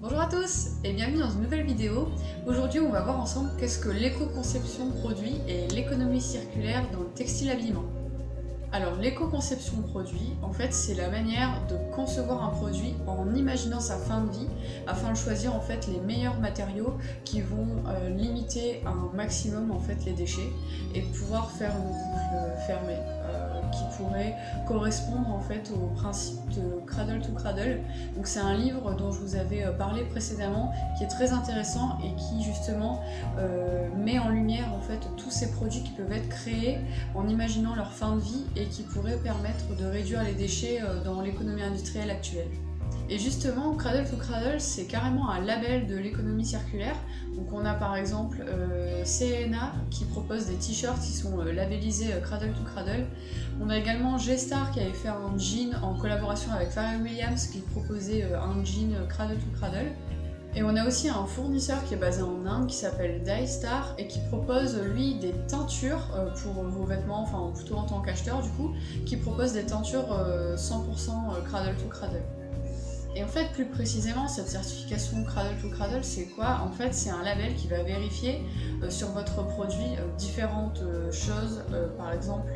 Bonjour à tous et bienvenue dans une nouvelle vidéo. Aujourd'hui on va voir ensemble qu'est-ce que l'éco-conception produit et l'économie circulaire dans le textile habillement. Alors l'éco-conception produit, en fait c'est la manière de concevoir un produit en imaginant sa fin de vie afin de choisir en fait les meilleurs matériaux qui vont limiter un maximum en fait les déchets et pouvoir faire une boucle fermée qui pourrait correspondre en fait au principe de cradle to cradle. Donc c'est un livre dont je vous avais parlé précédemment qui est très intéressant et qui justement met en lumière en fait tous ces produits qui peuvent être créés en imaginant leur fin de vie et qui pourraient permettre de réduire les déchets dans l'économie industrielle actuelle. Et justement, Cradle to Cradle, c'est carrément un label de l'économie circulaire. Donc on a par exemple CNA qui propose des t-shirts qui sont labellisés Cradle to Cradle. On a également G-Star qui avait fait un jean en collaboration avec Pharrell Williams qui proposait un jean Cradle to Cradle. Et on a aussi un fournisseur qui est basé en Inde qui s'appelle Dye-Star et qui propose lui des teintures pour vos vêtements, enfin plutôt en tant qu'acheteur du coup, qui propose des teintures 100% Cradle to Cradle. Et en fait, plus précisément, cette certification Cradle to Cradle, c'est quoi? En fait, c'est un label qui va vérifier sur votre produit différentes choses, par exemple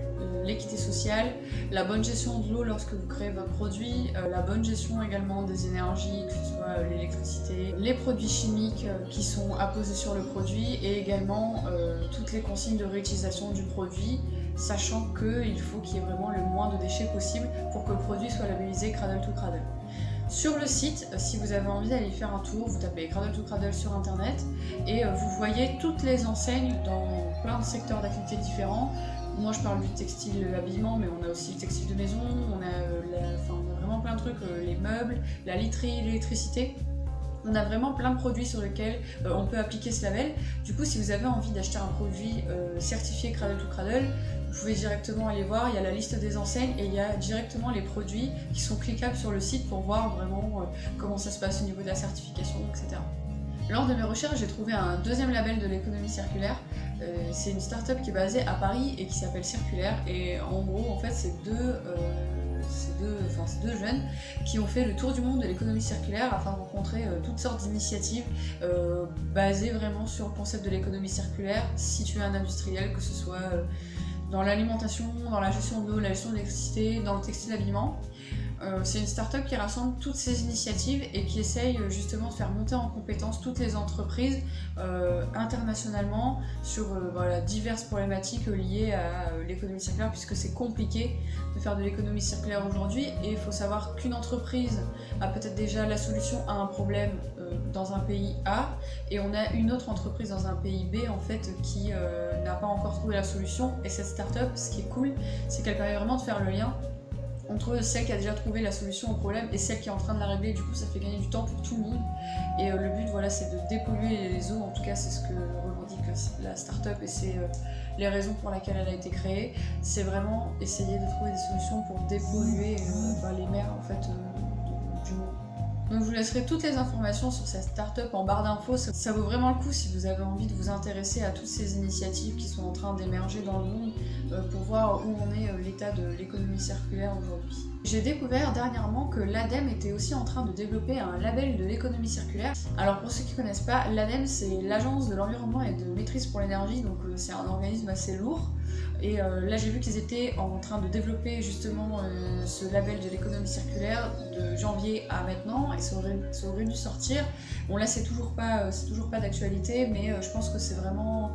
l'équité sociale, la bonne gestion de l'eau lorsque vous créez votre produit, la bonne gestion également des énergies, que ce soit l'électricité, les produits chimiques qui sont apposés sur le produit et également toutes les consignes de réutilisation du produit, sachant qu'il faut qu'il y ait vraiment le moins de déchets possible pour que le produit soit labellisé Cradle to Cradle. Sur le site, si vous avez envie d'aller faire un tour, vous tapez Cradle to Cradle sur internet et vous voyez toutes les enseignes dans plein de secteurs d'activité différents. Moi je parle du textile habillement, mais on a aussi le textile de maison, on a vraiment plein de trucs, les meubles, la literie, l'électricité. On a vraiment plein de produits sur lesquels on peut appliquer ce label. Du coup, si vous avez envie d'acheter un produit certifié Cradle to Cradle, vous pouvez directement aller voir, il y a la liste des enseignes et il y a directement les produits qui sont cliquables sur le site pour voir vraiment comment ça se passe au niveau de la certification, etc. Lors de mes recherches, j'ai trouvé un deuxième label de l'économie circulaire. C'est une start-up qui est basée à Paris et qui s'appelle Circulaire. Et en gros, en fait, c'est deux jeunes qui ont fait le tour du monde de l'économie circulaire afin de rencontrer toutes sortes d'initiatives basées vraiment sur le concept de l'économie circulaire, situées en industriel, que ce soit dans l'alimentation, dans la gestion de l'eau, la gestion de l'électricité, dans le textile habillement. C'est une start-up qui rassemble toutes ces initiatives et qui essaye justement de faire monter en compétence toutes les entreprises internationalement sur diverses problématiques liées à l'économie circulaire, puisque c'est compliqué de faire de l'économie circulaire aujourd'hui et il faut savoir qu'une entreprise a peut-être déjà la solution à un problème dans un pays A et on a une autre entreprise dans un pays B en fait qui n'a pas encore trouvé la solution. Et cette start-up, ce qui est cool, c'est qu'elle permet vraiment de faire le lien entre celle qui a déjà trouvé la solution au problème et celle qui est en train de la régler. Du coup ça fait gagner du temps pour tout le monde et le but voilà, c'est de dépolluer les eaux. En tout cas c'est ce que revendique la start-up et c'est les raisons pour lesquelles elle a été créée. C'est vraiment essayer de trouver des solutions pour dépolluer les mers en fait du monde. Donc je vous laisserai toutes les informations sur cette start-up en barre d'infos. Ça vaut vraiment le coup si vous avez envie de vous intéresser à toutes ces initiatives qui sont en train d'émerger dans le monde pour voir où en est l'état de l'économie circulaire aujourd'hui. J'ai découvert dernièrement que l'ADEME était aussi en train de développer un label de l'économie circulaire. Alors pour ceux qui ne connaissent pas, l'ADEME c'est l'Agence de l'environnement et de maîtrise pour l'énergie, donc c'est un organisme assez lourd. Et là j'ai vu qu'ils étaient en train de développer justement ce label de l'économie circulaire de janvier à maintenant et ça aurait dû sortir. Bon là c'est toujours pas d'actualité, mais je pense que c'est vraiment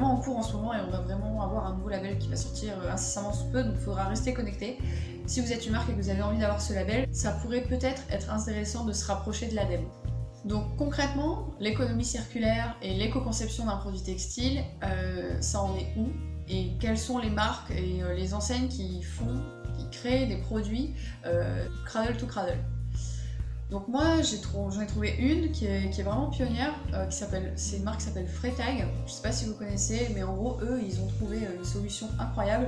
en cours en ce moment et on va vraiment avoir un nouveau label qui va sortir incessamment sous peu, donc il faudra rester connecté. Si vous êtes une marque et que vous avez envie d'avoir ce label, ça pourrait peut-être être intéressant de se rapprocher de l'ADEME. Donc concrètement, l'économie circulaire et l'éco-conception d'un produit textile, ça en est où? Et quelles sont les marques et les enseignes qui créent des produits Cradle to Cradle. Donc moi j'en ai trouvé une qui est vraiment pionnière, c'est une marque qui s'appelle Freytag. Je sais pas si vous connaissez, mais en gros eux ils ont trouvé une solution incroyable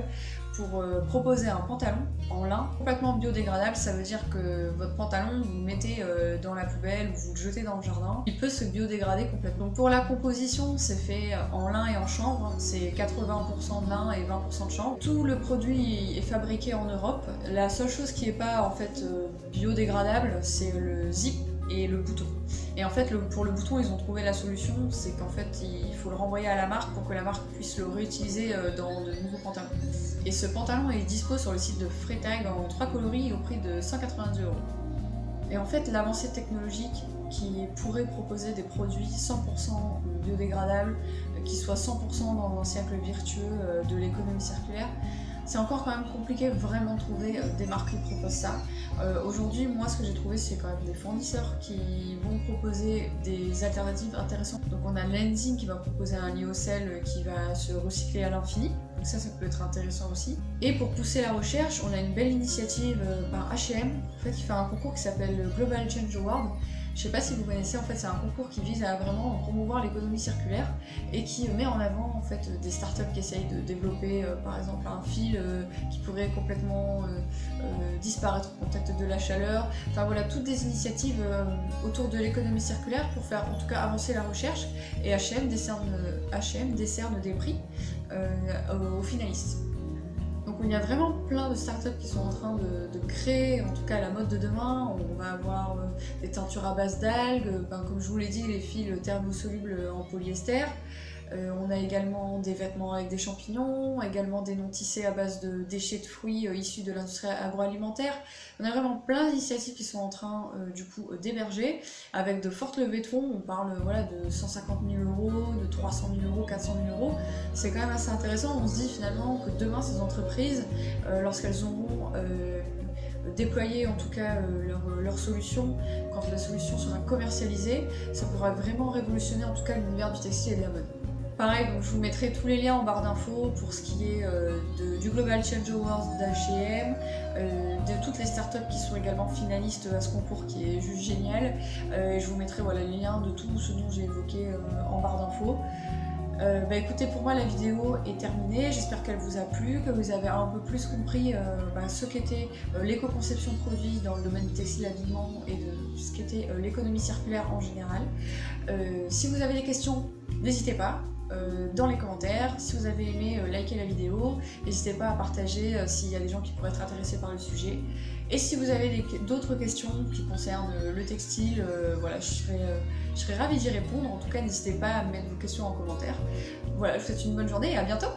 pour proposer un pantalon en lin complètement biodégradable. Ça veut dire que votre pantalon, vous le mettez dans la poubelle ou vous le jetez dans le jardin, il peut se biodégrader complètement. Donc pour la composition, c'est fait en lin et en chanvre, c'est 80% de lin et 20% de chanvre. Tout le produit est fabriqué en Europe. La seule chose qui n'est pas en fait biodégradable, c'est le zip et le bouton. Et Et en fait, pour le bouton, ils ont trouvé la solution, c'est qu'en fait, il faut le renvoyer à la marque pour que la marque puisse le réutiliser dans de nouveaux pantalons. Et ce pantalon est dispo sur le site de Freytag en 3 coloris au prix de 190 €. Et en fait, l'avancée technologique qui pourrait proposer des produits 100% biodégradables, qui soient 100% dans un cercle virtueux de l'économie circulaire, c'est encore quand même compliqué vraiment de trouver des marques qui proposent ça. Aujourd'hui, moi, ce que j'ai trouvé, c'est quand même des fournisseurs qui vont proposer des alternatives intéressantes. Donc on a Lenzing qui va proposer un lyocell qui va se recycler à l'infini. Donc ça peut être intéressant aussi. Et pour pousser la recherche, on a une belle initiative par H&M, en fait, qui fait un concours qui s'appelle le Global Change Award. Je sais pas si vous connaissez, en fait c'est un concours qui vise à vraiment promouvoir l'économie circulaire et qui met en avant en fait des startups qui essayent de développer par exemple un fil qui pourrait complètement disparaître au contact de la chaleur. Enfin voilà, toutes des initiatives autour de l'économie circulaire pour faire en tout cas avancer la recherche, et H&M décerne des prix aux finalistes. Donc il y a vraiment plein de startups qui sont en train de créer, en tout cas la mode de demain. On va avoir des teintures à base d'algues, comme je vous l'ai dit, les fils thermosolubles en polyester. On a également des vêtements avec des champignons, également des non-tissés à base de déchets de fruits issus de l'industrie agroalimentaire. On a vraiment plein d'initiatives qui sont en train du coup d'émerger, avec de fortes levées de fonds. On parle voilà, de 150 000 €, de 300 000 €, 400 000 €. C'est quand même assez intéressant. On se dit finalement que demain ces entreprises, lorsqu'elles auront déployer en tout cas leur solution, quand la solution sera commercialisée, ça pourra vraiment révolutionner en tout cas l'univers du textile et de la mode. Pareil, donc je vous mettrai tous les liens en barre d'infos pour ce qui est du Global Change Awards d'H&M, de toutes les startups qui sont également finalistes à ce concours qui est juste génial. Je vous mettrai voilà, les liens de tout ce dont j'ai évoqué en barre d'infos. Écoutez, pour moi la vidéo est terminée, j'espère qu'elle vous a plu, que vous avez un peu plus compris ce qu'était l'éco-conception de produits dans le domaine du textile habillement et de ce qu'était l'économie circulaire en général. Si vous avez des questions, n'hésitez pas dans les commentaires. Si vous avez aimé, likez la vidéo, n'hésitez pas à partager s'il y a des gens qui pourraient être intéressés par le sujet. Et si vous avez d'autres questions qui concernent le textile, voilà, je serais ravie d'y répondre. En tout cas, n'hésitez pas à mettre vos questions en commentaire. Voilà, je vous souhaite une bonne journée et à bientôt!